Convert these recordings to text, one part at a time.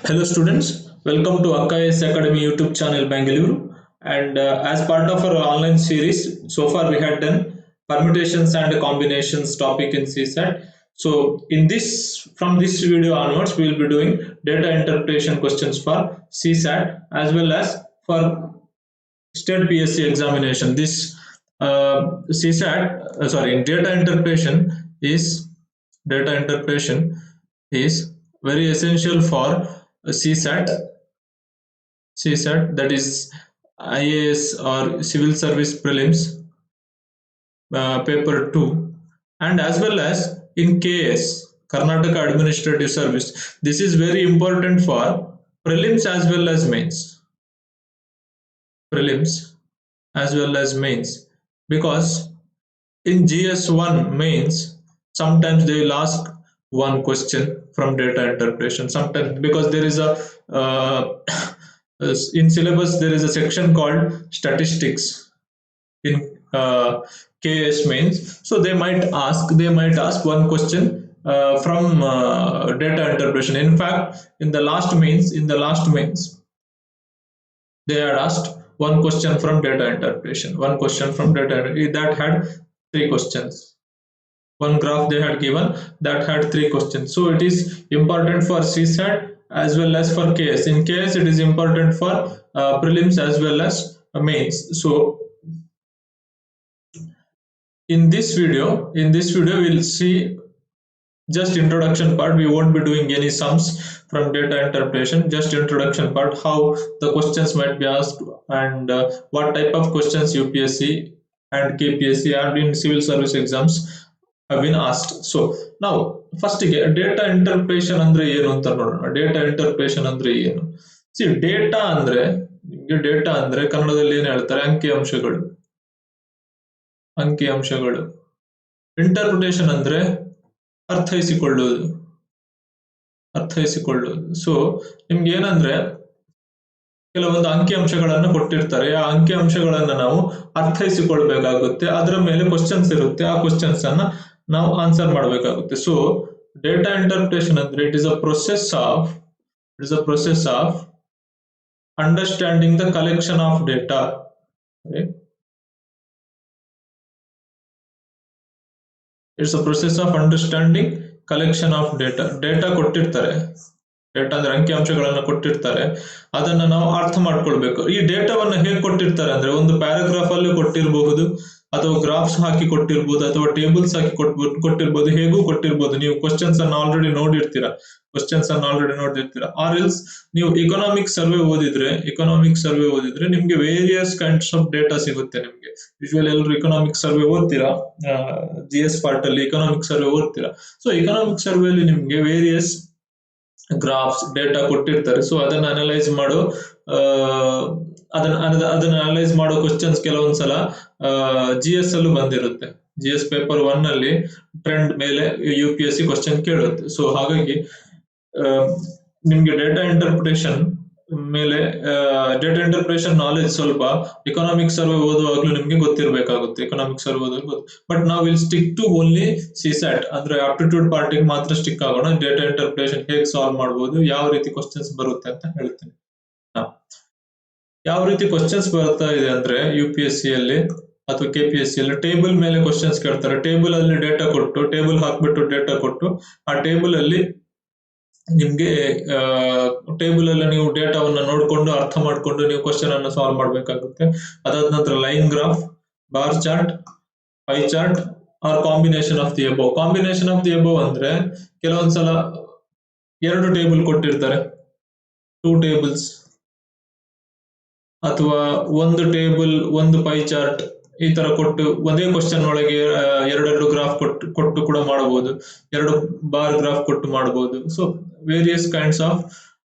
Hello students, welcome to Akka Academy YouTube channel Bangalore. And as part of our online series, so far we had done permutations and combinations topic in CSAT. So from this video onwards, we will be doing data interpretation questions for CSAT as well as for state PSC examination. This CSAT, sorry, data interpretation is very essential for CSAT, that is IAS or Civil Service Prelims paper 2, and as well as in KS, Karnataka Administrative Service. This is very important for prelims as well as mains. Prelims as well as mains, because in GS1 mains sometimes they will ask one question from data interpretation, sometimes because there is a in syllabus there is a section called statistics in KS mains, so they might ask one question from data interpretation. In fact, in the last mains they had asked one question from data interpretation, that had three questions. One graph they had given that had three questions. So it is important for CSAT as well as for KS. In KS it is important for prelims as well as mains. So in this video we'll see just introduction part. We won't be doing any sums from data interpretation, just introduction part, how the questions might be asked, and what type of questions UPSC and KPSC and in civil service exams have been asked. So now first data interpretation andre ಏನು ಅಂತ ನೋಡೋಣ. Data interpretation ಅಂದ್ರೆ ಏನು? See, data ಅಂದ್ರೆ ಕನ್ನಡದಲ್ಲಿ ಏನು ಹೇಳ್ತಾರೆ, ಅಂಕಿಅಂಶಗಳು. ಇಂಟರ್ಪ್ರಿಟೇಷನ್ ಅಂದ್ರೆ ಅರ್ಥೈಸಿಕೊಳ್ಳುವುದು. ಸೊ ನಿಮ್ಗೆ ಏನಂದ್ರೆ ಕೆಲವೊಂದು ಅಂಕಿಅಂಶಗಳನ್ನು ಕೊಟ್ಟಿರ್ತಾರೆ, ಆ ಅಂಕಿಅಂಶಗಳನ್ನ ನಾವು ಅರ್ಥೈಸಿಕೊಳ್ಬೇಕಾಗುತ್ತೆ, ಅದರ ಮೇಲೆ ಕ್ವಶನ್ಸ್ ಇರುತ್ತೆ, ಆ ಕ್ವಶನ್ಸ್ ಅನ್ನ ನಾವು ಆನ್ಸರ್ ಮಾಡಬೇಕಾಗುತ್ತೆ. ಸೊ ಡೇಟಾ ಇಂಟರ್ಪ್ರಿಟೇಷನ್ ಅಂದ್ರೆ it is a process of understanding the collection of data. It's a process of understanding collection of data ಕೊಟ್ಟಿರ್ತಾರೆ, ಡೇಟಾ ಅಂದ್ರೆ ಅಂಕಿಅಂಶಗಳನ್ನ ಕೊಟ್ಟಿರ್ತಾರೆ, ಅದನ್ನ ನಾವು ಅರ್ಥ ಮಾಡ್ಕೊಳ್ಬೇಕು. ಈ ಡೇಟಾವನ್ನ ಹೇಗೆ ಕೊಟ್ಟಿರ್ತಾರೆ ಅಂದ್ರೆ ಒಂದು ಪ್ಯಾರಾಗ್ರಾಫ್ ಅಲ್ಲಿ ಕೊಟ್ಟಿರಬಹುದು, ಅಥವಾ ಗ್ರಾಫ್ಸ್ ಹಾಕಿ ಕೊಟ್ಟಿರ್ಬೋದು, ಅಥವಾ ಟೇಬಲ್ಸ್ ಹಾಕಿ ಕೊಟ್ಟಿರ್ಬೋದು, ಹೇಗೂ ಕೊಟ್ಟಿರ್ಬೋದು. ನೀವು ಕ್ವಶನ್ಸ್ ಅನ್ನ ಆಲ್ರೆಡಿ ನೋಡಿರ್ತೀರಾ, ಆರ್ ಎಲ್ಸ್ ನೀವು ಎಕನಾಮಿಕ್ ಸರ್ವೆ ಓದಿದ್ರೆ ನಿಮ್ಗೆ ವೇರಿಯಸ್ ಕೈಂಡ್ಸ್ ಆಫ್ ಡೇಟಾ ಸಿಗುತ್ತೆ. ನಿಮ್ಗೆ ಯೂಶುವಲಿ ಎಲ್ಲರೂ ಎಕನಾಮಿಕ್ ಸರ್ವೆ ಓದ್ತೀರಾ, GS ಪಾರ್ಟ್ ಅಲ್ಲಿ ಎಕನಾಮಿಕ್ ಸರ್ವೆ ಓದ್ತೀರಾ. ಸೊ ಎಕನಾಮಿಕ್ ಸರ್ವೆ ಅಲ್ಲಿ ನಿಮ್ಗೆ ವೇರಿಯಸ್ ಗ್ರಾಫ್ಸ್ ಡೇಟಾ ಕೊಟ್ಟಿರ್ತಾರೆ. ಸೊ ಅದನ್ನ ಅನಲೈಸ್ ಮಾಡೋ ಕ್ವಶನ್ಸ್ ಕೆಲವೊಂದ್ಸಲ GS ಅಲ್ಲೂ ಬಂದಿರುತ್ತೆ. GS ಪೇಪರ್ 1 ಅಲ್ಲಿ ಟ್ರೆಂಡ್ ಮೇಲೆ UPSC ಕ್ವಶನ್ ಕೇಳುತ್ತೆ. ಸೊ ಹಾಗಾಗಿ ನಿಮ್ಗೆ ಡೇಟಾ ಇಂಟರ್ಪ್ರಿಟೇಷನ್ ನಾಲೆಜ್ ಸ್ವಲ್ಪ ಎಕನಾಮಿಕ್ ಸರ್ವೆ ಓದುವಾಗ್ಲೂ ನಿಮ್ಗೆ ಗೊತ್ತಿರಬೇಕಾಗುತ್ತೆ. ಬಟ್ ನಾವು will stick to only CSAT ಅಂದ್ರೆ ಆಪ್ಟಿಟ್ಯೂಡ್ ಪಾರ್ಟಿಗೆ ಮಾತ್ರ ಸ್ಟಿಕ್ ಆಗೋಣ. ಡೇಟಾ ಇಂಟರ್ಪ್ರಿಟೇಷನ್ ಹೇಗೆ ಸಾಲ್ವ್ ಮಾಡಬಹುದು, ಯಾವ ರೀತಿ ಕ್ವಶನ್ಸ್ ಬರುತ್ತೆ ಅಂತ ಹೇಳ್ತೀನಿ. ಯಾವ ರೀತಿ ಕ್ವಶನ್ಸ್ ಬರ್ತಾ ಇದೆ ಅಂದ್ರೆ UPSC ಅಲ್ಲಿ ಅಥವಾ KPSC ಅಲ್ಲಿ ಟೇಬಲ್ ಮೇಲೆ ಕ್ವಶನ್ಸ್ ಕೇಳ್ತಾರೆ. ಟೇಬಲ್ ಅಲ್ಲಿ ಡೇಟಾ ಕೊಟ್ಟು, ಟೇಬಲ್ ಹಾಕ್ಬಿಟ್ಟು ಡೇಟಾ ಕೊಟ್ಟು, ಆ ಟೇಬಲ್ ಅಲ್ಲಿ ನಿಮ್ಗೆ ಟೇಬಲ್ ಅಲ್ಲಿ ನೀವು ಡೇಟಾವನ್ನ ನೋಡ್ಕೊಂಡು ಅರ್ಥ ಮಾಡ್ಕೊಂಡು ನೀವು ಕ್ವಶನ್ ಅನ್ನ ಸಾಲ್ವ್ ಮಾಡ್ಬೇಕಾಗುತ್ತೆ. ಅದಾದ ನಂತರ line graph, bar chart, pie chart or combination of the above ಅಂದ್ರೆ ಕೆಲವೊಂದ್ಸಲ ಎರಡು ಟೇಬಲ್ ಕೊಟ್ಟಿರ್ತಾರೆ, 2 ಟೇಬಲ್ಸ್, ಅಥವಾ ಒಂದು ಟೇಬಲ್ ಒಂದು ಪೈ ಚಾರ್ಟ್, ಈ ತರ ಕೊಟ್ಟು ಒಂದೇ ಕ್ವಶನ್ ಒಳಗೆ ಎರಡು ಗ್ರಾಫ್ ಕೊಟ್ಟು ಕೂಡ ಮಾಡಬಹುದು, 2 ಬಾರ್ ಗ್ರಾಫ್ ಕೊಟ್ಟು ಮಾಡಬಹುದು. So various kinds of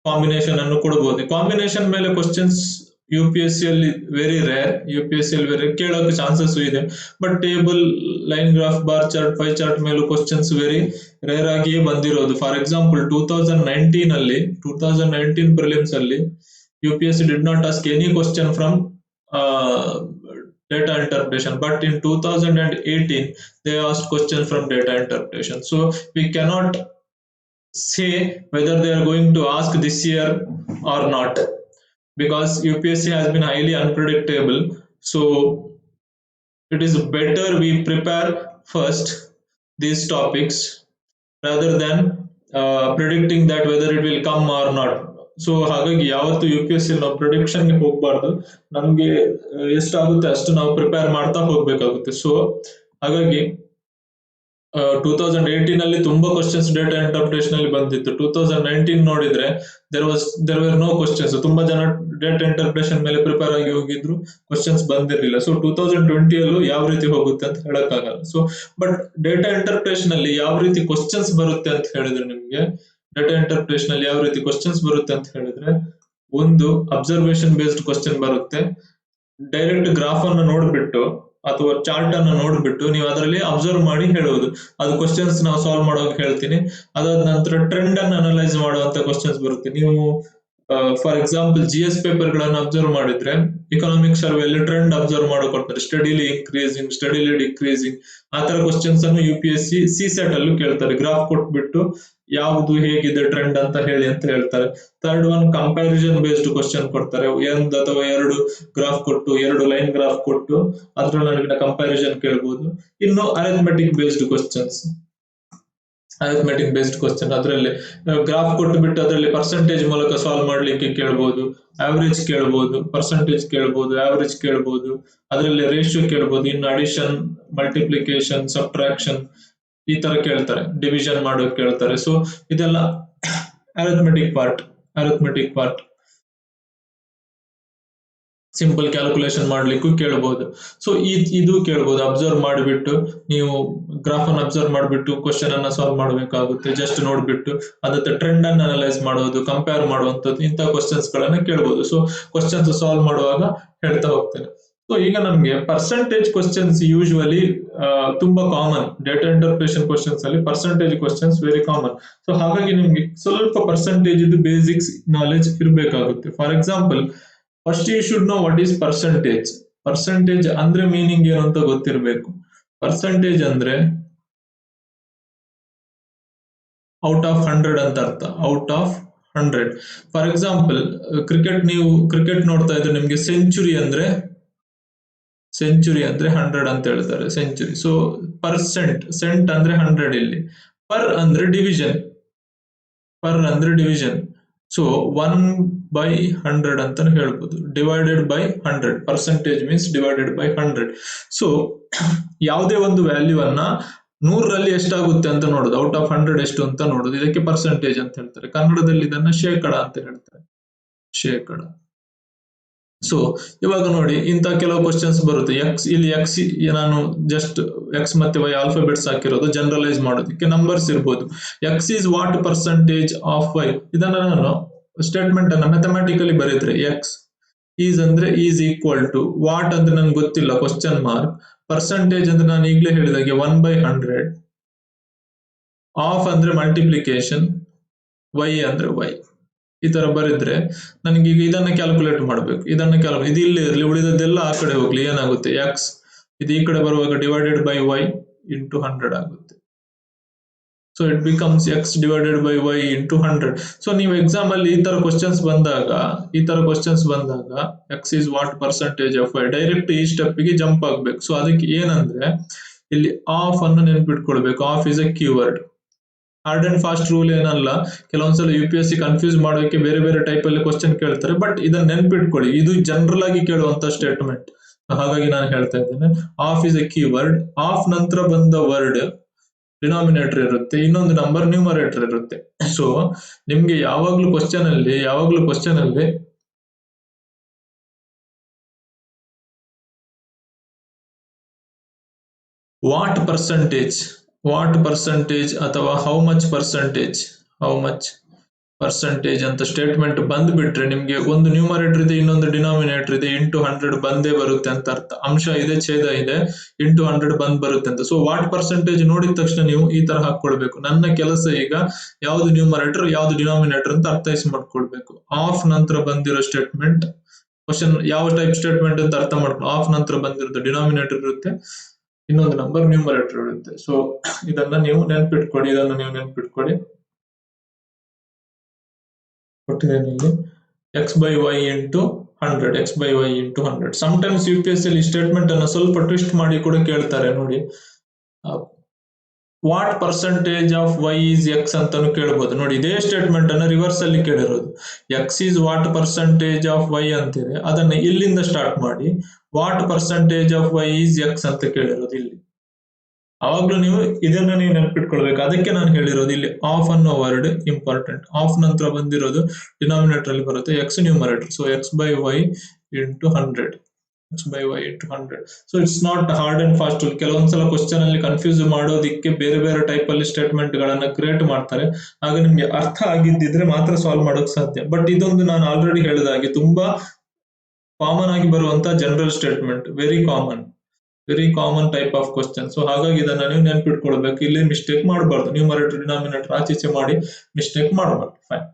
combination ಅನ್ನು ಕೊಡಬಹುದು. ಕಾಂಬಿನೇಷನ್ ಮೇಲೆ ಕ್ವಶನ್ಸ್ UPSC ಅಲ್ಲಿ ವೆರಿ ರೇರ್, ಕೇಳೋಕೆ ಚಾನ್ಸಸ್ ಇದೆ. But table, line graph, bar chart, pie chart ಮೇಲೂ ಕ್ವಶನ್ಸ್ ವೆರಿ ರೇರ್ ಆಗಿಯೇ ಬಂದಿರೋದು. ಫಾರ್ ಎಕ್ಸಾಂಪಲ್ 2019 ಪ್ರಿಲಿಮ್ಸ್ ಅಲ್ಲಿ UPSC did not ask any question from data interpretation, but in 2018 they asked question from data interpretation. So we cannot say whether they are going to ask this year or not, because UPSC has been highly unpredictable. So it is better we prepare first these topics rather than predicting that whether it will come or not. So ಹಾಗಾಗಿ ಯಾವತ್ತು UPSC ನಾವು ಪ್ರಿಡಿಕ್ಷನ್ಗೆ ಹೋಗಬಾರ್ದು, ನಮಗೆ ಎಷ್ಟಾಗುತ್ತೆ ಅಷ್ಟು ನಾವು prepare ಮಾಡ್ತಾ ಹೋಗ್ಬೇಕಾಗುತ್ತೆ. ಸೊ ಹಾಗಾಗಿ 2018 ಅಲ್ಲಿ ತುಂಬಾ ಕ್ವಶನ್ಸ್ ಡೇಟಾ ಇಂಟರ್ಪ್ರಿಟೇಷನ್ ಅಲ್ಲಿ ಬಂದಿತ್ತು. 2019 ನೋಡಿದ್ರೆ ದೇರ್ ವರ್ ನೋ ಕ್ವಶನ್ಸ್. ತುಂಬಾ ಜನ ಡೇಟಾ ಇಂಟರ್ಪ್ರಿಟೇಷನ್ ಮೇಲೆ ಪ್ರಿಪೇರ್ ಆಗಿ ಹೋಗಿದ್ರು, ಕ್ವಶನ್ಸ್ ಬಂದಿರಲಿಲ್ಲ. ಸೊ 2020 ಅಲ್ಲೂ ಯಾವ ರೀತಿ ಹೋಗುತ್ತೆ ಅಂತ ಹೇಳಕ್ಕಾಗಲ್ಲ. ಸೊ ಬಟ್ ಡೇಟಾ ಇಂಟರ್ಪ್ರಿಟೇಷನ್ ಅಲ್ಲಿ ಯಾವ ರೀತಿ ಕ್ವಶನ್ಸ್ ಬರುತ್ತೆ ಅಂತ ಹೇಳಿದ್ರೆ, ನಿಮ್ಗೆ ಡೇಟಾ ಇಂಟರ್ಪ್ರಿಟೇಷನ್ ಅಲ್ಲಿ ಯಾವ ರೀತಿ ಕ್ವಶನ್ಸ್ ಬರುತ್ತೆ ಅಂತ ಹೇಳಿದ್ರೆ, ಒಂದು ಅಬ್ಸರ್ವೇಷನ್ ಬೇಸ್ಡ್ ಕ್ವಶನ್ ಬರುತ್ತೆ. ಡೈರೆಕ್ಟ್ ಗ್ರಾಫ್ ಅನ್ನು ನೋಡ್ಬಿಟ್ಟು ಅಥವಾ ಚಾರ್ಟ್ ಅನ್ನು ನೋಡ್ಬಿಟ್ಟು ನೀವು ಅದರಲ್ಲಿ ಅಬ್ಸರ್ವ್ ಮಾಡಿ ಹೇಳುವುದು. ಅದು ಕ್ವಶನ್ಸ್ ನಾವು ಸಾಲ್ವ್ ಮಾಡೋಕೆ ಹೇಳ್ತೀನಿ. ಅದಾದ ನಂತರ ಟ್ರೆಂಡ್ ಅನ್ನು ಅನಲೈಸ್ ಮಾಡುವಂತ ಕ್ವಶನ್ಸ್ ಬರುತ್ತೆ. ನೀವು ಫಾರ್ ಎಕ್ಸಾಂಪಲ್ GS ಪೇಪರ್ ಗಳನ್ನು ಅಬ್ಸರ್ವ್ ಮಾಡಿದ್ರೆ ಇಕನಾಮಿಕ್ ಸರ್ವೆ ಅಲ್ಲಿ ಟ್ರೆಂಡ್ ಅಬ್ಸರ್ವ್ ಮಾಡಿಕೊಡ್ತಾರೆ. ಸ್ಟಡಿಲಿ ಇನ್ಕ್ರೀಸಿಂಗ್, ಸ್ಟಡಿಲಿ ಡಿಕ್ರೀಸಿಂಗ್, ಆ ತರ ಕ್ವಶನ್ಸ್ ಅನ್ನು UPSC CSAT ಅಲ್ಲೂ ಕೇಳ್ತಾರೆ. ಗ್ರಾಫ್ ಕೊಟ್ಬಿಟ್ಟು ಯಾವುದು ಹೇಗಿದೆ ಟ್ರೆಂಡ್ ಅಂತ ಹೇಳಿ ಅಂತ ಹೇಳ್ತಾರೆ. Third one comparison based question ಕೊಡ್ತಾರೆ. ಒಂದು ಅಥವಾ ಎರಡು ಗ್ರಾಫ್ ಕೊಟ್ಟು, ಎರಡು ಲೈನ್ ಗ್ರಾಫ್ ಕೊಟ್ಟು ಅದ್ರ ನಡುವಿನ ಕಂಪ್ಯಾರಿಸನ್ ಕೇಳಬಹುದು. ಇನ್ನು arithmetic based questions, arithmetic based question ಅದರಲ್ಲಿ ಗ್ರಾಫ್ ಕೊಟ್ಟು ಬಿಟ್ಟು ಅದರಲ್ಲಿ ಪರ್ಸೆಂಟೇಜ್ ಮೂಲಕ ಸಾಲ್ವ್ ಮಾಡ್ಲಿಕ್ಕೆ ಕೇಳಬಹುದು. ಆವರೇಜ್ ಕೇಳಬಹುದು, ಪರ್ಸೆಂಟೇಜ್ ಕೇಳಬಹುದು, ಆವರೇಜ್ ಕೇಳಬಹುದು, ಅದರಲ್ಲಿ ರೇಷಿಯೋ ಕೇಳಬಹುದು. ಇನ್ನು ಅಡಿಷನ್, ಮಲ್ಟಿಪ್ಲಿಕೇಶನ್, ಸಬ್ಟ್ರಾಕ್ಷನ್ ಈ ತರ ಕೇಳ್ತಾರೆ. ಡಿವಿಷನ್ ಮಾಡೋಕೆ ಕೇಳ್ತಾರೆ. ಸೊ ಇದೆಲ್ಲ ಅರಿಥಮೆಟಿಕ್ ಪಾರ್ಟ್. ಸಿಂಪಲ್ ಕ್ಯಾಲ್ಕುಲೇಷನ್ ಮಾಡ್ಲಿಕ್ಕೂ ಕೇಳಬಹುದು. ಸೊ ಇದು ಕೇಳಬಹುದು. ಅಬ್ಸರ್ವ್ ಮಾಡಿಬಿಟ್ಟು ನೀವು ಗ್ರಾಫ್ ಅನ್ನು ಅಬ್ಸರ್ವ್ ಮಾಡಿಬಿಟ್ಟು ಕ್ವಶನ್ ಅನ್ನ ಸಾಲ್ವ್ ಮಾಡಬೇಕಾಗುತ್ತೆ. ಜಸ್ಟ್ ನೋಡ್ಬಿಟ್ಟು ಅದಕ್ಕೆ ಟ್ರೆಂಡ್ ಅನ್ನು ಅನಲೈಸ್ ಮಾಡೋದು, ಕಂಪೇರ್ ಮಾಡುವಂತದ್ದು, ಇಂಥ ಕ್ವಶನ್ಸ್ ಗಳನ್ನ ಕೇಳಬಹುದು. ಸೊ ಕ್ವಶನ್ಸ್ ಸಾಲ್ವ್ ಮಾಡುವಾಗ ಹೇಳ್ತಾ ಹೋಗ್ತೇನೆ. ಸೊ ಈಗ ನಮ್ಗೆ ಪರ್ಸೆಂಟೇಜ್ ಕ್ವಶನ್ಸ್ ಯೂಶುವಲಿ ತುಂಬಾ ಕಾಮನ್. ಡೇಟಾ ಇಂಟರ್ಪ್ರಿಟೇಷನ್ ಕ್ವಶನ್ಸ್ ಅಲ್ಲಿ percentage questions very common. So ಹಾಗಾಗಿ ನಿಮ್ಗೆ ಸ್ವಲ್ಪ ಪರ್ಸೆಂಟೇಜ್ ಇದು ಬೇಸಿಕ್ಸ್ ನಾಲೆಜ್ ಇರಬೇಕಾಗುತ್ತೆ. For example, first you should know what is percentage. Percentage ಅಂದ್ರೆ ಮೀನಿಂಗ್ ಏನು ಅಂತ ಗೊತ್ತಿರಬೇಕು. ಪರ್ಸೆಂಟೇಜ್ ಅಂದ್ರೆ ಔಟ್ ಆಫ್ 100 ಅಂತ ಅರ್ಥ. Out of 100. ಫಾರ್ ಎಕ್ಸಾಂಪಲ್, ನೀವು ಕ್ರಿಕೆಟ್ ನೋಡ್ತಾ ಇದ್ರೆ ನಿಮ್ಗೆ ಸೆಂಚುರಿ ಅಂದ್ರೆ 100 ಅಂತ ಹೇಳ್ತಾರೆ, ಸೆಂಚುರಿ. ಸೊ ಸೆಂಟ್ ಅಂದ್ರೆ 100 ಇಲ್ಲಿ. ಪರ್ ಅಂದ್ರೆ ಡಿವಿಷನ್. ಸೊ 1/100 ಅಂತ ಹೇಳ್ಬೋದು. Divided by 100. Percentage means divided by 100. So ಯಾವುದೇ ಒಂದು ವ್ಯಾಲ್ಯೂ ಅನ್ನ 100ರಲ್ಲಿ ಎಷ್ಟಾಗುತ್ತೆ ಅಂತ ನೋಡೋದು. ಔಟ್ ಆಫ್ 100 ಎಷ್ಟು ಅಂತ ನೋಡೋದು. ಇದಕ್ಕೆ ಪರ್ಸೆಂಟೇಜ್ ಅಂತ ಹೇಳ್ತಾರೆ. ಕನ್ನಡದಲ್ಲಿ ಇದನ್ನ ಶೇಕಡ ಅಂತ ಹೇಳ್ತಾರೆ, ಶೇಕಡ. ಸೊ ಇವಾಗ ನೋಡಿ, ಇಂತ ಕೆಲವು ಕ್ವಶನ್ಸ್ ಬರುತ್ತೆ. ಇಲ್ಲಿ ಎಕ್ಸ್ ನಾನು ಜಸ್ಟ್ ಎಕ್ಸ್ ಮತ್ತೆ ವೈ ಆಲ್ಫಾಬೆಟ್ಸ್ ಹಾಕಿರೋದು ಜನರಲೈಸ್ ಮಾಡೋದಕ್ಕೆ. ನಂಬರ್ಸ್ ಇರ್ಬೋದು. X is what percentage of y. ಇದನ್ನ ನಾನು ಸ್ಟೇಟ್ಮೆಂಟ್ ಅನ್ನ ಮ್ಯಾಥಮೆಟಿಕಲಿ ಬರೆದ್ರೆ, ಎಕ್ಸ್ ಈಸ್ ಅಂದ್ರೆ ಈಸ್ ಈಕ್ವಲ್ ಟು, ವಾಟ್ ಅಂದ್ರೆ ನನ್ಗೆ ಗೊತ್ತಿಲ್ಲ, ಕ್ವಶನ್ ಮಾರ್ಕ್. ಪರ್ಸೆಂಟೇಜ್ ಅಂದ್ರೆ ನಾನು ಈಗಲೇ ಹೇಳಿದಾಗೆ 1/100. ಆಫ್ ಅಂದ್ರೆ ಮಲ್ಟಿಪ್ಲಿಕೇಶನ್, ವೈ ಅಂದ್ರೆ ವೈ. ಈ ತರ ಬರಿದ್ರೆ ನನಗೆ ಈಗ ಇದನ್ನ ಕ್ಯಾಲ್ಕುಲೇಟ್ ಮಾಡಬೇಕು. ಇದು ಇಲ್ಲಿ ಇರಲಿ, ಉಳಿದದ್ದೆಲ್ಲ ಆ ಕಡೆ ಹೋಗ್ಲಿ. ಏನಾಗುತ್ತೆ, ಎಕ್ಸ್ ಇದು ಈ ಕಡೆ ಬರುವಾಗ ಡಿವೈಡೆಡ್ ಬೈ ವೈ ಇಂಟು 100 ಆಗುತ್ತೆ. So it becomes X divided by Y into 100. So ನೀವು ಎಕ್ಸಾಮ್ ಅಲ್ಲಿ ಈ ತರ ಕ್ವಶನ್ಸ್ ಬಂದಾಗ X is what percentage of Y, direct ಈ ಸ್ಟೆಪ್ ಗೆ ಜಂಪ್ ಆಗ್ಬೇಕು. ಸೊ ಅದಕ್ಕೆ ಏನಂದ್ರೆ ಇಲ್ಲಿ ಆಫ್ ಅನ್ನು ನೆನ್ಪಿಟ್ಕೊಳ್ಬೇಕು. Of is a keyword. Hard and fast rule ಏನಲ್ಲ. ಕೆಲವೊಂದ್ಸಲ UPSC ಕನ್ಫ್ಯೂಸ್ ಮಾಡೋಕೆ ಬೇರೆ ಬೇರೆ ಟೈಪ್ ಅಲ್ಲಿ ಕ್ವಶನ್ ಕೇಳ್ತಾರೆ. ಬಟ್ ಇದನ್ನ ನೆನ್ಪಿಟ್ಕೊಳ್ಳಿ, ಇದು ಜನರಲ್ ಆಗಿ ಕೇಳುವಂತ ಸ್ಟೇಟ್ಮೆಂಟ್. ಹಾಗಾಗಿ ನಾನು ಹೇಳ್ತಾ ಇದ್ದೇನೆ, of is a keyword. Of ನಂತರ ಬಂದ ವರ್ಡ್ ಡಿನಾಮಿನೇಟರ್ ಇರುತ್ತೆ, ಇನ್ನೊಂದು ನಂಬರ್ ನ್ಯೂಮರೇಟರ್ ಇರುತ್ತೆ. ಸೊ ನಿಮ್ಗೆ ಯಾವಾಗ್ಲೂ ಕ್ವಶನ್ ಅಲ್ಲಿ ವಾಟ್ ಪರ್ಸೆಂಟೇಜ್ ಅಥವಾ ಹೌ ಮಚ್ ಪರ್ಸೆಂಟೇಜ್ ಅಂತ ಸ್ಟೇಟ್ಮೆಂಟ್ ಬಂದ್ಬಿಟ್ರೆ ನಿಮ್ಗೆ ಒಂದು ನ್ಯೂಮರೇಟರ್ ಇದೆ, ಇನ್ನೊಂದು ಡಿನಾಮಿನೇಟರ್ ಇದೆ, ಇಂಟು 100 ಬಂದೇ ಬರುತ್ತೆ ಅಂತ ಅರ್ಥ. ಅಂಶ ಇದೆ, ಛೇದ ಇದೆ, ಇಂಟು 100 ಬರುತ್ತೆ ಅಂತ. ಸೊ ವಾಟ್ ಪರ್ಸೆಂಟೇಜ್ ನೋಡಿದ ತಕ್ಷಣ ನೀವು ಈ ತರ ಹಾಕೊಳ್ಬೇಕು. ನನ್ನ ಕೆಲಸ ಈಗ ಯಾವ್ದು ನ್ಯೂಮರೇಟರ್ ಯಾವ್ದು ಡಿನಾಮಿನೇಟರ್ ಅಂತ ಅರ್ಥೈಸಿ ಮಾಡ್ಕೊಳ್ಬೇಕು. ಆಫ್ ನಂತರ ಬಂದಿರೋ ಸ್ಟೇಟ್ಮೆಂಟ್, ಕ್ವಶನ್ ಯಾವ ಟೈಪ್ ಸ್ಟೇಟ್ಮೆಂಟ್ ಅಂತ ಅರ್ಥ ಮಾಡ್ಕೊಂಡು, ಆಫ್ ನಂತರ ಬಂದಿರೋದು ಡಿನಾಮಿನೇಟರ್ ಇರುತ್ತೆ, ಇನ್ನೊಂದು ನಂಬರ್ ನ್ಯೂಮರೇಟರ್ ಇರುತ್ತೆ. ಸೊ ಇದನ್ನ ನೀವು ನೆನ್ಪಿಟ್ಕೊಳ್ಳಿ. ಕೊಟ್ಟಿದ್ದೇನೆ ಇಲ್ಲಿ X by Y into 100 X by Y into 100. Sometimes UPSC ಅಲ್ಲಿ ಸ್ಟೇಟ್ಮೆಂಟ್ ಅನ್ನು ಸ್ವಲ್ಪ ಟ್ವಿಸ್ಟ್ ಮಾಡಿ ಕೂಡ ಕೇಳ್ತಾರೆ ನೋಡಿ. What percentage of Y is X ಅಂತಾನು ಕೇಳಬಹುದು ನೋಡಿ. ಇದೇ ಸ್ಟೇಟ್ಮೆಂಟ್ ಅನ್ನ ರಿವರ್ಸ್ ಅಲ್ಲಿ ಕೇಳಿರೋದು. X is what percentage of Y ಅಂತಿದೆ, ಅದನ್ನ ಇಲ್ಲಿಂದ ಸ್ಟಾರ್ಟ್ ಮಾಡಿ what percentage of Y is X ಅಂತ ಕೇಳಿರೋದು ಇಲ್ಲಿ. ಅವಾಗ್ಲೂ ನೀವು ಇದನ್ನ ನೀವು ನೆನಪಿಟ್ಕೊಳ್ಬೇಕು. ಅದಕ್ಕೆ ನಾನು ಹೇಳಿರೋದು ಇಲ್ಲಿ ಆಫ್ ಅನ್ನೋ ವರ್ಡ್ ಇಂಪಾರ್ಟೆಂಟ್. ಆಫ್ ನಂತರ ಬಂದಿರೋದು ಡಿನಾಮಿನೇಟರ್ ಅಲ್ಲಿ ಬರುತ್ತೆ x numerator. So x by Y into 100 X by Y into 100. So it's not hard and fast rule. ಕೆಲವೊಂದ್ಸಲ ಕ್ವಶನ್ ಅಲ್ಲಿ ಕನ್ಫ್ಯೂಸ್ ಮಾಡೋದಿಕ್ಕೆ ಬೇರೆ ಬೇರೆ ಟೈಪ್ ಅಲ್ಲಿ ಸ್ಟೇಟ್ಮೆಂಟ್ ಗಳನ್ನ ಕ್ರಿಯೇಟ್ ಮಾಡ್ತಾರೆ. ಆಗ ನಿಮ್ಗೆ ಅರ್ಥ ಆಗಿದ್ದಿದ್ರೆ ಮಾತ್ರ ಸಾಲ್ವ್ ಮಾಡೋಕ್ ಸಾಧ್ಯ. ಬಟ್ ಇದೊಂದು ನಾನು ಆಲ್ರೆಡಿ ಹೇಳಿದಾಗೆ ತುಂಬಾ ಕಾಮನ್ ಆಗಿ ಬರುವಂತ general statement, very common type of question. So ಹಾಗಾಗಿ ಇದನ್ನ ನೀವು ನೆನ್ಪಿಟ್ಕೊಳ್ಬೇಕು. ಇಲ್ಲಿ ಮಿಸ್ಟೇಕ್ ಮಾಡಬಾರ್ದು. ನ್ಯೂಮರೇಟರ್ ಡಿನಾಮಿನೇಟರ್ ಆಚೀಚೆ ಮಾಡಿ ಮಿಸ್ಟೇಕ್ ಮಾಡಬಾರ್ದು. ಫೈನ್.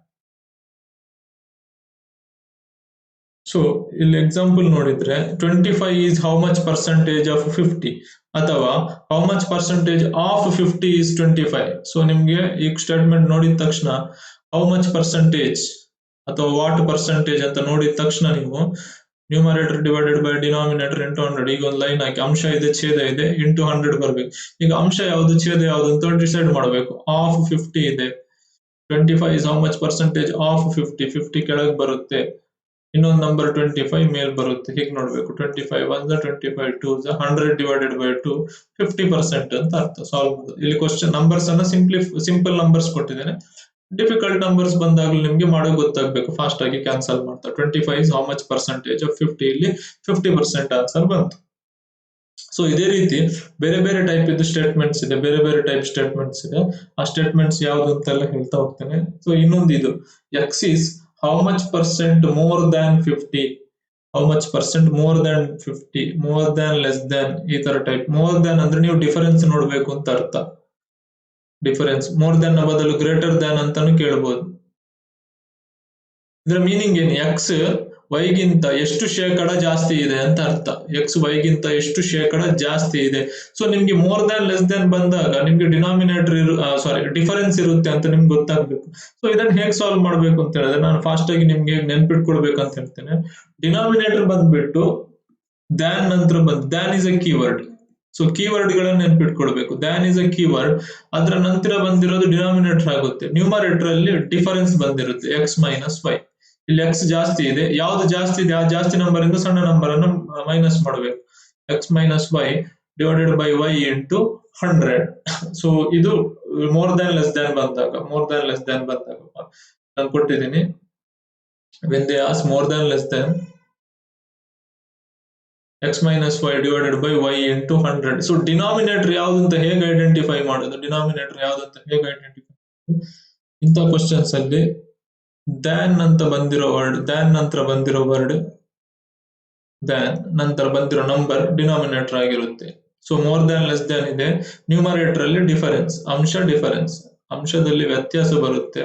ಸೊ ಇಲ್ಲಿ ಎಕ್ಸಾಂಪಲ್ ನೋಡಿದ್ರೆ 25 is how much percentage of 50 ಅಥವಾ how much percentage of 50 is 25. So ನಿಮ್ಗೆ ಈ ಸ್ಟೇಟ್ಮೆಂಟ್ ನೋಡಿದ ತಕ್ಷಣ ಹೌ ಮಚ್ ಪರ್ಸೆಂಟೇಜ್ ಅಥವಾ ವಾಟ್ ಪರ್ಸೆಂಟೇಜ್ ಅಂತ ನೋಡಿದ ತಕ್ಷಣ ನೀವು numerator divided by denominator into 100. ಈಗ ಒಂದು ಲೈನ್ ಹಾಕಿ ಅಂಶ ಇದೆ ಛೇದ ಇದೆ ಇಂಟು 100 ಬರ್ಬೇಕು. ಈಗ ಅಂಶ ಯಾವುದು ಛೇದ ಯಾವುದು ಅಂತ ಡಿಸೈಡ್ ಮಾಡಬೇಕು. ಆಫ್ 50 ಇದೆ, 25 is how much percentage of 50 ಕೆಳಗೆ ಬರುತ್ತೆ, ಇನ್ನೊಂದು ನಂಬರ್ 25 ಮೇಲ್ ಬರುತ್ತೆ. ಹೀಗೆ ನೋಡ್ಬೇಕು. 25 1 25 2 100 ಡಿವೈಡೆಡ್ ಬೈ 2 50% ಅಂತ ಅರ್ಥ. ಸಾಲ್ವ್ ಮಾಡೋದು. ಇಲ್ಲಿ ಕ್ವಶನ್ ನಂಬರ್ಸ್ ಅನ್ನ ಸಿಂಪಲ್ ನಂಬರ್ಸ್ ಕೊಟ್ಟಿದ್ದೇನೆ. ಡಿಫಿಕಲ್ಟ್ ನಂಬರ್ಸ್ ಬಂದಾಗಲೂ ನಿಮ್ಗೆ ಮಾಡೋ ಗೊತ್ತಾಗ್ಬೇಕು. ಫಾಸ್ಟ್ ಆಗಿ ಕ್ಯಾನ್ಸಲ್ ಮಾಡ್ತಾ 25 is how much percentage of 50, ಇಲ್ಲಿ 50% ಆನ್ಸರ್ ಬಂತು. ಸೊ ಇದೇ ರೀತಿ ಬೇರೆ ಬೇರೆ ಟೈಪ್ ಇದ್ದು ಸ್ಟೇಟ್ಮೆಂಟ್ಸ್ ಇದೆ, ಬೇರೆ ಬೇರೆ ಟೈಪ್ ಸ್ಟೇಟ್ಮೆಂಟ್ಸ್ ಇದೆ. ಆ ಸ್ಟೇಟ್ಮೆಂಟ್ಸ್ ಯಾವ್ದು ಅಂತೆಲ್ಲ ಹೇಳ್ತಾ ಹೋಗ್ತೇನೆ. ಸೊ ಇನ್ನೊಂದು ಇದು X is how much percent more than 50, how much percent more than 50, more than less than, ಈ ತರ ಟೈಪ್. ಮೋರ್ ದ್ಯಾನ್ ಅಂದ್ರೆ ನೀವು ಡಿಫರೆನ್ಸ್ ನೋಡ್ಬೇಕು ಅಂತ ಅರ್ಥ. ಡಿಫರೆನ್ಸ್ ಮೋರ್ ದ್ಯಾನ್ ನ ಬದಲು ಗ್ರೇಟರ್ ದ್ಯಾನ್ ಅಂತಾನು ಕೇಳಬಹುದು. ಇದರ ಮೀನಿಂಗ್ ಏನು? ಎಕ್ಸ್ ವೈಗಿಂತ ಎಷ್ಟು ಶೇಕಡ ಜಾಸ್ತಿ ಇದೆ ಅಂತ ಅರ್ಥ. ಎಕ್ಸ್ ವೈಗಿಂತ ಎಷ್ಟು ಶೇಕಡ ಜಾಸ್ತಿ ಇದೆ. ಸೊ ನಿಮ್ಗೆ ಮೋರ್ ದ್ಯಾನ್ ಲೆಸ್ ದ್ಯಾನ್ ಬಂದಾಗ ನಿಮ್ಗೆ ಡಿನಾಮಿನೇಟರ್ ಡಿಫರೆನ್ಸ್ ಇರುತ್ತೆ ಅಂತ ನಿಮ್ಗೆ ಗೊತ್ತಾಗ್ಬೇಕು. ಸೊ ಇದನ್ನ ಹೇಗೆ ಸಾಲ್ವ್ ಮಾಡ್ಬೇಕು ಅಂತ ಹೇಳಿದ್ರೆ ನಾನು ಫಾಸ್ಟ್ ಆಗಿ ನಿಮ್ಗೆ ನೆನ್ಪಿಟ್ಕೊಳ್ಬೇಕು ಅಂತ ಹೇಳ್ತೇನೆ. ಡಿನಾಮಿನೇಟರ್ ಬಂದ್ಬಿಟ್ಟು ದ್ಯಾನ್ ನಂತರ than is a keyword. So keyword ಗಳನ್ನ ನೆನ್ಪಿಟ್ಕೊಳ್ಬೇಕು. ದ್ಯಾನ್ ಇಸ್ ಎ ಕೀವರ್ಡ್, ಅದರ ನಂತರ ಬಂದಿರೋದು ಡಿನಾಮಿನೇಟರ್ ಆಗುತ್ತೆ. ನ್ಯೂಮರೇಟರ್ ಅಲ್ಲಿ ಡಿಫರೆನ್ಸ್ ಬಂದಿರುತ್ತೆ ಎಕ್ಸ್ ಮೈನಸ್ ವೈ. ಇಲ್ಲಿ ಎಕ್ಸ್ ಜಾಸ್ತಿ ಇದೆ, ಯಾವ್ದು ಜಾಸ್ತಿ ಇದೆ ಆ ಜಾಸ್ತಿ ನಂಬರ್ ಇಂದ ಸಣ್ಣ ನಂಬರ್ ಅನ್ನು ಮೈನಸ್ ಮಾಡಬೇಕು. X minus y divided by Y into 100. So ಇದು ಮೋರ್ ದ್ಯಾನ್ ಲೆಸ್ ದ್ಯಾನ್ ಬಂದಾಗ ನಾನು ಕೊಟ್ಟಿದ್ದೀನಿ. when they ask more than less than x minus y divided by y into 100. So denominator ಯಾವ್ದು ಅಂತ ಹೇಗೆ ಐಡೆಂಟಿಫೈ ಮಾಡೋದು, ಡಿನಾಮಿನೇಟರ್ ಯಾವ್ದು ಅಂತ ಹೇಗೆ ಐಡೆಂಟಿಫೈ ಮಾಡೋದು? ಇಂಥ ಕ್ವಶನ್ಸ್ ಅಲ್ಲಿ ದ್ಯಾನ್ ಅಂತ ಬಂದಿರೋ ವರ್ಡ್, ದ್ಯಾನ್ ನಂತರ ಬಂದಿರೋ ವರ್ಡ್, ದ್ಯಾನ್ ನಂತರ ಬಂದಿರೋ ನಂಬರ್ ಡಿನಾಮಿನೇಟರ್ ಆಗಿರುತ್ತೆ. So more than less than ಇದೆ, ನ್ಯೂಮರೇಟರ್ ಅಲ್ಲಿ ಡಿಫರೆನ್ಸ್, ಡಿಫರೆನ್ಸ್, ಅಂಶದಲ್ಲಿ ವ್ಯತ್ಯಾಸ ಬರುತ್ತೆ,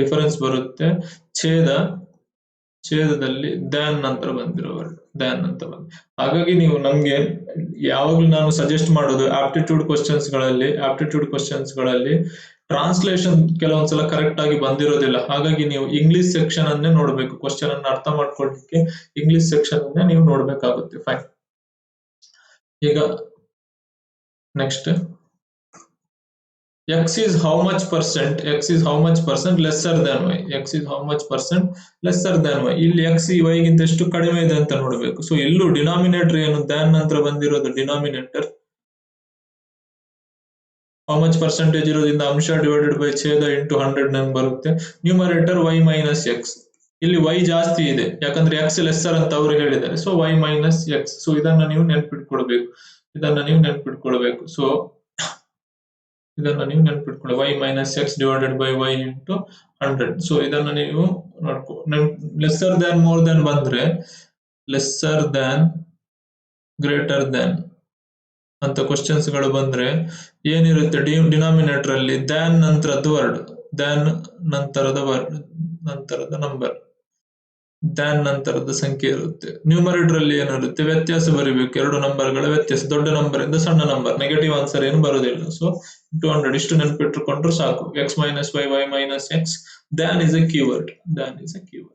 ಡಿಫರೆನ್ಸ್ ಬರುತ್ತೆ. ಛೇದದಲ್ಲಿ ದ್ಯಾನ್ ನಂತರ ಬಂದಿರೋ ವರ್ಡ್, ದ್ಯಾನ್ ಅಂತ ಬಂದ. ಹಾಗಾಗಿ ನೀವು ನಮ್ಗೆ ಯಾವಾಗ್ಲೂ ನಾನು ಸಜೆಸ್ಟ್ ಮಾಡೋದು ಆಪ್ಟಿಟ್ಯೂಡ್ ಕ್ವಶನ್ಸ್ ಗಳಲ್ಲಿ ಟ್ರಾನ್ಸ್ಲೇಷನ್ ಕೆಲವೊಂದ್ಸಲ ಕರೆಕ್ಟ್ ಆಗಿ ಬಂದಿರೋದಿಲ್ಲ. ಹಾಗಾಗಿ ನೀವು ಇಂಗ್ಲಿಷ್ ಸೆಕ್ಷನ್ ಅನ್ನೇ ನೋಡ್ಬೇಕು. ಕ್ವಶನ್ ಅನ್ನು ಅರ್ಥ ಮಾಡ್ಕೊಳ್ಳಿಕ್ಕೆ ಇಂಗ್ಲಿಷ್ ಸೆಕ್ಷನ್ ಅನ್ನೇ ನೀವು ನೋಡ್ಬೇಕಾಗುತ್ತೆ. ಫೈನ್. ಈಗ next x is how much percent lesser than y. x is how much percent lesser than y. ಇಲ್ಲಿ x y ಗಿಂತ ಎಷ್ಟು ಕಡಿಮೆ ಇದೆ ಅಂತ ನೋಡ್ಬೇಕು. ಸೊ ಎಲ್ಲೂ ಡಿನಾಮಿನೇಟರ್ ಏನು ದ್ಯಾನ್ ನಂತರ ಬಂದಿರೋದು ಡಿನಾಮಿನೇಟರ್ ಹೌ ಮಚ್ ಪರ್ಸೆಂಟೇಜ್ ಇರೋದ್ರಿಂದ ಅಂಶ ಡಿವೈಡೆಡ್ ಬೈ ಛೇದ ಇಂಟು 100 ನಮ್ಗೆ ಬರುತ್ತೆ. ನ್ಯೂಮರೇಟರ್ y ಮೈನಸ್ ಎಕ್ಸ್, ಇಲ್ಲಿ y ಜಾಸ್ತಿ ಇದೆ ಯಾಕಂದ್ರೆ x ಲೆಸ್ಸರ್ ಅಂತ ಅವರು ಹೇಳಿದ್ದಾರೆ. So y minus X. So ಇದನ್ನ ನೀವು ನೆನ್ಪಿಟ್ಕೊಳ್ಬೇಕು. ಸೊ ಇದನ್ನ ನೀವು ನೆನ್ಪಿಟ್ಕೊಳ್ಳಿ. y minus X divided by y into 100. So ಇದನ್ನ ನೀವು ನೋಡ್ಕೊ. ಲೆಸ್ಸರ್ ದ್ಯಾನ್ ಮೋರ್ ದ್ಯಾನ್ ಬಂದ್ರೆ ಲೆಸ್ಸರ್ ದ್ಯಾನ್ ಗ್ರೇಟರ್ ದ್ಯಾನ್ ಅಂತ ಕ್ವಶನ್ಸ್ ಗಳು ಬಂದ್ರೆ ಏನಿರುತ್ತೆ ಡಿನಾಮಿನೇಟರ್ ಅಲ್ಲಿ ದ್ಯಾನ್ ನಂತರದ ವರ್ಡ್, ದ್ಯಾನ್ ನಂತರದ ನಂಬರ್, ದ್ಯಾನ್ ನಂತರದ ಸಂಖ್ಯೆ ಇರುತ್ತೆ. ನ್ಯೂಮರೇಟರ್ ಅಲ್ಲಿ ಏನಿರುತ್ತೆ ವ್ಯತ್ಯಾಸ ಬರೀಬೇಕು. ಎರಡು ನಂಬರ್ಗಳ ವ್ಯತ್ಯಾಸ, ದೊಡ್ಡ ನಂಬರ್ ಇಂದ ಸಣ್ಣ ನಂಬರ್, ನೆಗೆಟಿವ್ ಆನ್ಸರ್ ಏನು ಬರೋದಿಲ್ಲ. ಸೊ into 100 ಇಷ್ಟು ನೆನಪಿಟ್ಟುಕೊಂಡ್ರೆ ಸಾಕು. x minus y, y minus x, than is a keyword. than is a keyword.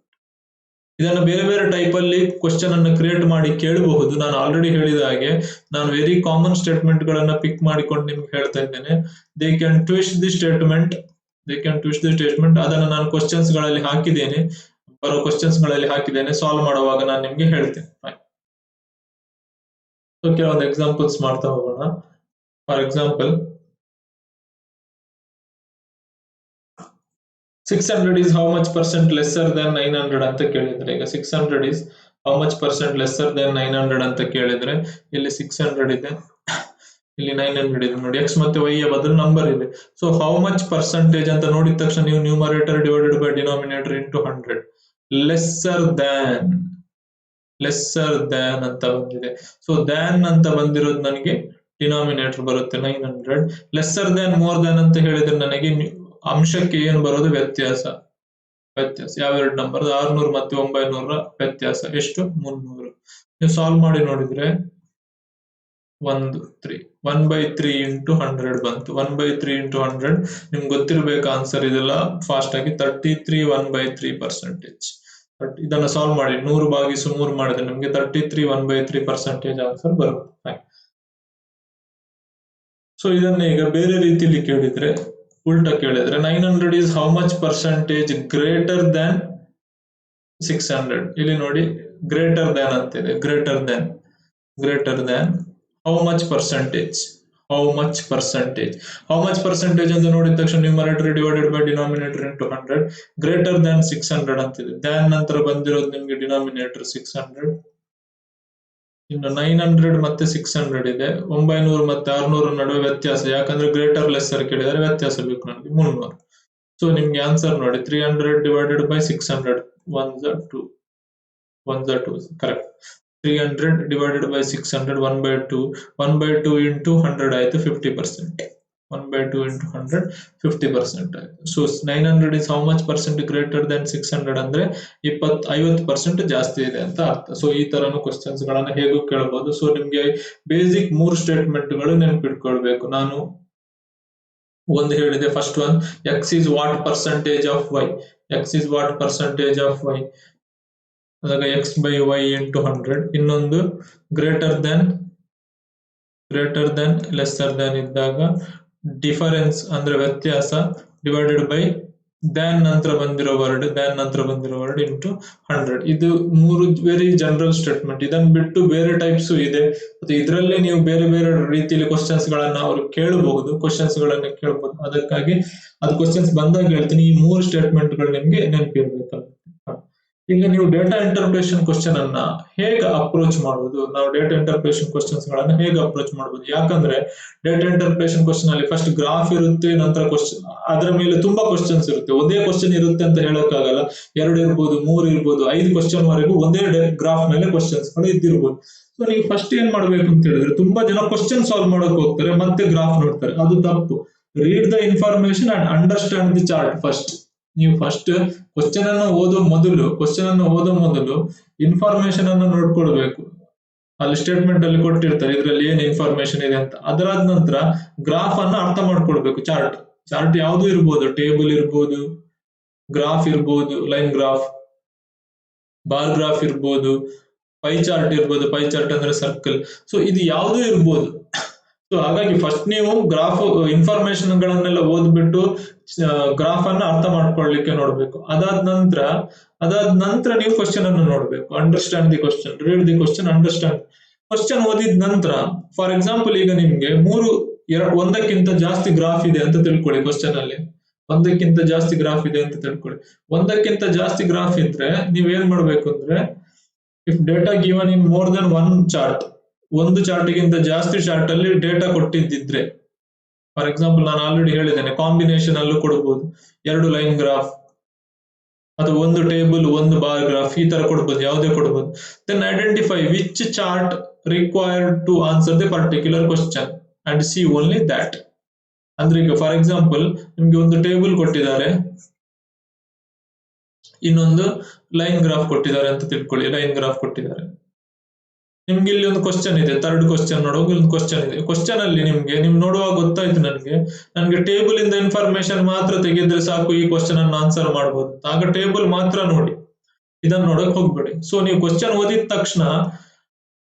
ಇದನ್ನು ಬೇರೆ ಬೇರೆ ಟೈಪ್ ಅಲ್ಲಿ ಕ್ವಶನ್ ಅನ್ನು ಕ್ರಿಯೇಟ್ ಮಾಡಿ ಕೇಳಬಹುದು. ನಾನು ಆಲ್ರೆಡಿ ಹೇಳಿದ ಹಾಗೆ ನಾನು ವೆರಿ ಕಾಮನ್ ಸ್ಟೇಟ್ಮೆಂಟ್ ಗಳನ್ನ ಪಿಕ್ ಮಾಡಿಕೊಂಡು ನಿಮ್ಗೆ ಹೇಳ್ತಾ ಇದ್ದೇನೆ. They can twist the statement, ಅದನ್ನು ನಾನು ಕ್ವಶನ್ಸ್ ಗಳಲ್ಲಿ ಹಾಕಿದ್ದೇನೆ, ಬರೋ ಕ್ವಶನ್ಸ್ ಗಳಲ್ಲಿ ಹಾಕಿದ್ದೇನೆ. ಸಾಲ್ವ್ ಮಾಡುವಾಗ ನಾನು ನಿಮ್ಗೆ ಹೇಳ್ತೇನೆ. ಕೆಲವೊಂದು ಎಕ್ಸಾಂಪಲ್ಸ್ ಮಾಡ್ತಾ ಹೋಗೋಣ. For example 600 is how much % lesser than 900 ಅಂತ ಕೇಳಿದ್ರೆ, ಈಗ 600 is how much % lesser than 900 ಅಂತ ಕೇಳಿದ್ರೆ, ಇಲ್ಲಿ 600 ಇದೆ, ಇಲ್ಲಿ 900 ಇದೆ ನೋಡಿ. x ಮತ್ತೆ y ಯ ಬದಲು ನಂಬರ್ ಇದೆ. ಸೊ ಹೌ ಮಚ್ ಪರ್ಸೆಂಟೇಜ್ ಅಂತ ನೋಡಿದ ತಕ್ಷಣ ನೀವು numerator divided by denominator into 100, lesser than ಅಂತ ಬಂದಿದೆ. ಸೊ ದ್ಯಾನ್ ಅಂತ ಬಂದಿರೋದು ನನಗೆ ಡಿನಾಮಿನೇಟರ್ ಬರುತ್ತೆ 900. ಲೆಸ್ಸರ್ ದ್ಯಾನ್ ಮೋರ್ ದ್ಯಾನ್ ಅಂತ ಹೇಳಿದ್ರೆ ನನಗೆ ಅಂಶಕ್ಕೆ ಏನು ಬರೋದು ವ್ಯತ್ಯಾಸ. ಯಾವೆರಡು ನಂಬರ್ 600 ಮತ್ತೆ 900 ವ್ಯತ್ಯಾಸ ಎಷ್ಟು? 300. ನೀವು ಸಾಲ್ವ್ ಮಾಡಿ ನೋಡಿದ್ರೆ 1/3 ಇಂಟು 100 ಬಂತು. 1/3 ಇಂಟು 100 ನಿಮ್ಗೆ ಗೊತ್ತಿರಬೇಕು ಆನ್ಸರ್. ಇದೆಲ್ಲ ಫಾಸ್ಟ್ ಆಗಿ 33 1/3%. ಇದನ್ನ ಸಾಲ್ವ್ ಮಾಡಿ 100/3 ಮಾಡಿದ್ರೆ ನಿಮ್ಗೆ 33 1/3% ಆನ್ಸರ್ ಬರುತ್ತೆ. ಸೊ ಇದನ್ನ ಈಗ ಬೇರೆ ರೀತಿಯಲ್ಲಿ ಕೇಳಿದ್ರೆ, ಉಲ್ಟಾ ಕೇಳಿದ್ರೆ 900 is how much % greater than 600. ಇಲ್ಲಿ ನೋಡಿ ಗ್ರೇಟರ್ ದ್ಯಾನ್ ಅಂತಿದೆ. ಗ್ರೇಟರ್ ದ್ಯಾನ್ how much % ಅಂತ ನೋಡಿದ ತಕ್ಷಣ numerator divided by denominator into 100. Greater than 600 ಅಂತಿದೆ. ದ್ಯಾನ್ ನಂತರ ಬಂದಿರೋದು ನಿಮ್ಗೆ ಡಿನಾಮಿನೇಟರ್ 600. ಇನ್ನು 900 ಮತ್ತೆ 600 ಇದೆ. 900 ಮತ್ತೆ 600 ನಡುವೆ ವ್ಯತ್ಯಾಸ, ಯಾಕಂದ್ರೆ ಗ್ರೇಟರ್ ಲೆಸ್ಸರ್ ಕೇಳಿದರೆ ವ್ಯತ್ಯಾಸ ಬೇಕು ನನಗೆ 300. ಸೊ ನಿಮ್ಗೆ ಆನ್ಸರ್ ನೋಡಿ 300 divided by 600, 1 2 correct. 300 divided by 600 1/2 into 100 ಆಯ್ತು 50%. 1/2 ಇಂಟು 100 50% ಆಯ್ತು. So 900 is how much % greater than 600 ಅಂದ್ರೆ 50% ಜಾಸ್ತಿ ಇದೆ ಅಂತ ಅರ್ಥ. ಸೊ ಈ ತರನು ಕ್ವಶನ್ಸ್ ಗಳನ್ನ ಹೇಗೂ ಕೇಳಬಹುದು. ಸೊ ನಿಮ್ಗೆ ಬೇಸಿಕ್ 3 ಸ್ಟೇಟ್ಮೆಂಟ್ ಗಳು ನೆನಪಿಟ್ಕೊಳ್ಬೇಕು. ನಾನು ಒಂದು ಹೇಳಿದೆ, first one x is what percentage of y. ಅದಾಗ x by y into 100. ಇನ್ನೊಂದು ಗ್ರೇಟರ್ ದನ್ ಲೆಸ್ಸರ್ ದನ್ ಇದ್ದಾಗ ಡಿಫರೆನ್ಸ್ ಅಂದ್ರೆ ವ್ಯತ್ಯಾಸ ಡಿವೈಡೆಡ್ ಬೈ ದ್ಯಾನ್ ನಂತರ ಬಂದಿರೋ ವರ್ಡ್ ಇಂಟು 100. ಇದು 3 ವೆರಿ ಜನರಲ್ ಸ್ಟೇಟ್ಮೆಂಟ್. ಇದನ್ನ ಬಿಟ್ಟು ಬೇರೆ ಟೈಪ್ಸ್ ಇದೆ. ಮತ್ತೆ ಇದರಲ್ಲೇ ನೀವು ಬೇರೆ ಬೇರೆ ರೀತಿಯಲ್ಲಿ ಕ್ವಶನ್ಸ್ ಗಳನ್ನ ಅವರು ಕೇಳಬಹುದು. ಅದಕ್ಕಾಗಿ ಅದು ಕ್ವಶನ್ಸ್ ಬಂದಾಗ ಹೇಳ್ತೀನಿ. ಈ 3 ಸ್ಟೇಟ್ಮೆಂಟ್ ಗಳು ನಿಮ್ಗೆ ನೆನಪಿರ್ಬೇಕಾಗುತ್ತೆ. ಈಗ ನೀವು ಡೇಟಾ ಇಂಟರ್ಪ್ರಿಟೇಷನ್ ಕ್ವಶನ್ ಅನ್ನ ಹೇಗೆ ಅಪ್ರೋಚ್ ಮಾಡುವುದು, ನಾವು ಡೇಟಾ ಇಂಟರ್ಪ್ರಿಟೇಷನ್ ಕ್ವಶನ್ಸ್ ಗಳನ್ನ ಹೇಗೆ ಅಪ್ರೋಚ್ ಮಾಡಬಹುದು. ಯಾಕಂದ್ರೆ ಡೇಟಾ ಇಂಟರ್ಪ್ರಿಟೇಷನ್ ಕ್ವಶನ್ ಅಲ್ಲಿ ಫಸ್ಟ್ ಗ್ರಾಫ್ ಇರುತ್ತೆ, ನಂತರ ಕ್ವಶನ್, ಅದರ ಮೇಲೆ ತುಂಬಾ ಕ್ವಶನ್ಸ್ ಇರುತ್ತೆ. ಒಂದೇ ಕ್ವಶನ್ ಇರುತ್ತೆ ಅಂತ ಹೇಳಕ್ಕಾಗಲ್ಲ. 2 ಇರ್ಬೋದು, 3 ಇರ್ಬೋದು, 5 ಕ್ವಶನ್ ವರೆಗೂ ಒಂದೇ ಗ್ರಾಫ್ ಮೇಲೆ ಕ್ವಶನ್ಸ್ ಗಳು ಇದ್ದಿರ್ಬೋದು. ಸೊ ನೀವು ಫಸ್ಟ್ ಏನ್ ಮಾಡ್ಬೇಕು ಅಂತ ಹೇಳಿದ್ರೆ, ತುಂಬಾ ಜನ ಕ್ವಶನ್ ಸಾಲ್ವ್ ಮಾಡಕ್ ಹೋಗ್ತಾರೆ, ಮತ್ತೆ ಗ್ರಾಫ್ ನೋಡ್ತಾರೆ. ಅದು ತಪ್ಪು. Read the information and understand the chart first. ನೀವು ಫಸ್ಟ್ ಕ್ವಶನ್ ಅನ್ನು ಓದೋ ಮೊದಲು ಇನ್ಫಾರ್ಮೇಶನ್ ಅನ್ನು ನೋಡ್ಕೊಳ್ಬೇಕು. ಅಲ್ಲಿ ಸ್ಟೇಟ್ಮೆಂಟ್ ಅಲ್ಲಿ ಕೊಟ್ಟಿರ್ತಾರೆ ಇದ್ರಲ್ಲಿ ಏನ್ ಇನ್ಫಾರ್ಮೇಶನ್ ಇದೆ ಅಂತ. ಅದರಾದ ನಂತರ ಗ್ರಾಫ್ ಅನ್ನ ಅರ್ಥ ಮಾಡ್ಕೊಳ್ಬೇಕು. ಚಾರ್ಟ್ ಯಾವುದು ಇರ್ಬೋದು, ಟೇಬಲ್ ಇರ್ಬೋದು, ಗ್ರಾಫ್ ಇರ್ಬೋದು, ಲೈನ್ ಗ್ರಾಫ್, ಬಾರ್ ಗ್ರಾಫ್ ಇರ್ಬೋದು, ಪೈ ಚಾರ್ಟ್ ಇರ್ಬೋದು. ಪೈ ಚಾರ್ಟ್ ಅಂದ್ರೆ ಸರ್ಕಲ್. ಸೊ ಇದು ಯಾವುದು ಇರ್ಬೋದು. ಸೊ ಹಾಗಾಗಿ ಫಸ್ಟ್ ನೀವು ಗ್ರಾಫ್ ಇನ್ಫಾರ್ಮೇಶನ್ ಗಳನ್ನೆಲ್ಲ ಓದ್ಬಿಟ್ಟು ಗ್ರಾಫ್ ಅನ್ನ ಅರ್ಥ ಮಾಡ್ಕೊಳ್ಳಿಕ್ಕೆ ನೋಡ್ಬೇಕು. ಅದಾದ ನಂತರ ನೀವು ಕ್ವಶನ್ ಅನ್ನು ನೋಡ್ಬೇಕು. Understand the question, read the question, understand. Question ಓದಿದ ನಂತರ, ಫಾರ್ ಎಕ್ಸಾಂಪಲ್ ಈಗ ನಿಮ್ಗೆ ಒಂದಕ್ಕಿಂತ ಜಾಸ್ತಿ ಗ್ರಾಫ್ ಇದೆ ಅಂತ ತಿಳ್ಕೊಳ್ಳಿ. ಕ್ವಶನ್ ಅಲ್ಲಿ ಒಂದಕ್ಕಿಂತ ಜಾಸ್ತಿ ಗ್ರಾಫ್ ಇದೆ ಅಂತ ತಿಳ್ಕೊಳ್ಳಿ. ಒಂದಕ್ಕಿಂತ ಜಾಸ್ತಿ ಗ್ರಾಫ್ ಇದ್ರೆ ನೀವೇನ್ ಮಾಡ್ಬೇಕು ಅಂದ್ರೆ, if data given in more than one chart, ಒಂದು ಚಾರ್ಟ್ ಗಿಂತ ಜಾಸ್ತಿ ಚಾರ್ಟ್ ಅಲ್ಲಿ ಡೇಟಾ ಕೊಟ್ಟಿದ್ದಿದ್ರೆ, ಫಾರ್ ಎಕ್ಸಾಂಪಲ್ ನಾನು ಆಲ್ರೆಡಿ ಹೇಳಿದ್ದೇನೆ, ಕಾಂಬಿನೇಷನ್ ಅಲ್ಲೂ ಕೊಡಬಹುದು. 2 ಲೈನ್ ಗ್ರಾಫ್ ಅಥವಾ ಒಂದು ಟೇಬಲ್, ಒಂದು ಬಾರ್ ಗ್ರಾಫ್, ಈ ತರ ಕೊಡಬಹುದು, ಯಾವುದೇ ಕೊಡಬಹುದು. Then identify which chart required to answer the particular question and see only that. ಅಂದ್ರೆ ಈಗ ಫಾರ್ ಎಕ್ಸಾಂಪಲ್ ನಿಮ್ಗೆ ಒಂದು ಟೇಬಲ್ ಕೊಟ್ಟಿದ್ದಾರೆ, ಇನ್ನೊಂದು ಲೈನ್ ಗ್ರಾಫ್ ಕೊಟ್ಟಿದ್ದಾರೆ ಅಂತ ತಿಳ್ಕೊಳ್ಳಿ. ಲೈನ್ ಗ್ರಾಫ್ ಕೊಟ್ಟಿದ್ದಾರೆ, ನಿಮ್ಗೆ ಇಲ್ಲಿ ಒಂದು ಕ್ವಶನ್ ಇದೆ, ಥರ್ಡ್ ಕ್ವಶನ್ ನೋಡುವಾಗ ಒಂದು ಕ್ವಶನ್ ಇದೆ. ಕ್ವಶನ್ ಅಲ್ಲಿ ನಿಮ್ ನೋಡುವಾಗ ಗೊತ್ತಾಯ್ತು ನನ್ಗೆ ಟೇಬಲ್ ಇಂದ ಇನ್ಫಾರ್ಮೇಶನ್ ಮಾತ್ರ ತೆಗೆದ್ರೆ ಸಾಕು ಈ ಕ್ವಶನ್ ಅನ್ನು ಆನ್ಸರ್ ಮಾಡಬಹುದು. ಆಗ ಟೇಬಲ್ ಮಾತ್ರ ನೋಡಿ, ಇದನ್ನ ನೋಡಕ್ ಹೋಗ್ಬೇಡಿ. ಸೊ ನೀವು ಕ್ವಶನ್ ಓದಿದ ತಕ್ಷಣ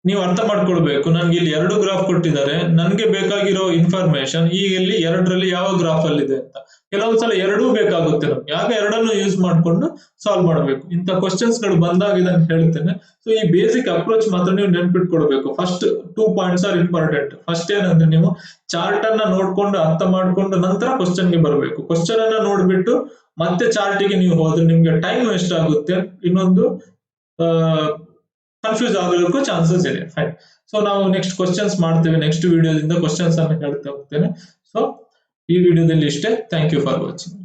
ನೀವು ಅರ್ಥ ಮಾಡ್ಕೊಳ್ಬೇಕು, ನನ್ಗೆ ಇಲ್ಲಿ 2 ಗ್ರಾಫ್ ಕೊಟ್ಟಿದ್ದಾರೆ, ನನ್ಗೆ ಬೇಕಾಗಿರೋ ಇನ್ಫಾರ್ಮೇಶನ್ ಈಗ ಇಲ್ಲಿ 2ರಲ್ಲಿ ಯಾವ ಗ್ರಾಫ್ ಅಲ್ಲಿ ಇದೆ ಅಂತ. ಕೆಲವೊಂದ್ಸಲ 2 ಬೇಕಾಗುತ್ತೆ ನಮ್ಗೆ, ಆಗ 2 ಯೂಸ್ ಮಾಡ್ಕೊಂಡು ಸಾಲ್ವ್ ಮಾಡಬೇಕು. ಇಂಥ ಕ್ವಶನ್ಸ್ ಗಳು ಬಂದಾಗ ಇದನ್ನು ಹೇಳ್ತೇನೆ. ಸೊ ಈ ಬೇಸಿಕ್ ಅಪ್ರೋಚ್ ಮಾತ್ರ ನೀವು ನೆನ್ಪಿಟ್ಕೊಳ್ಬೇಕು. First 2 points are important. First ಏನಂದ್ರೆ ನೀವು ಚಾರ್ಟ್ ಅನ್ನ ನೋಡ್ಕೊಂಡು ಅರ್ಥ ಮಾಡ್ಕೊಂಡು ನಂತರ ಕ್ವಶನ್ ಗೆ ಬರಬೇಕು. ಕ್ವಶನ್ ಅನ್ನ ನೋಡ್ಬಿಟ್ಟು ಮತ್ತೆ ಚಾರ್ಟ್ ಗೆ ನೀವು ಹೋದ್ರೆ ನಿಮ್ಗೆ ಟೈಮ್ ವೇಸ್ಟ್ ಆಗುತ್ತೆ, ಇನ್ನೊಂದು ಕನ್ಫ್ಯೂಸ್ ಆಗೋದಕ್ಕೂ ಚಾನ್ಸಸ್ ಇದೆ. ಫೈನ್. ಸೊ ನಾವು ನೆಕ್ಸ್ಟ್ ಕ್ವಶನ್ಸ್ ಮಾಡ್ತೇವೆ, ನೆಕ್ಸ್ಟ್ ವಿಡಿಯೋದಿಂದ ಕ್ವಶನ್ಸ್ ಅನ್ನು ಹೇಳ್ತಾ ಹೋಗ್ತೇನೆ. ಸೊ ಈ ವಿಡಿಯೋದಲ್ಲಿ ಇಷ್ಟೇ. Thank you for watching.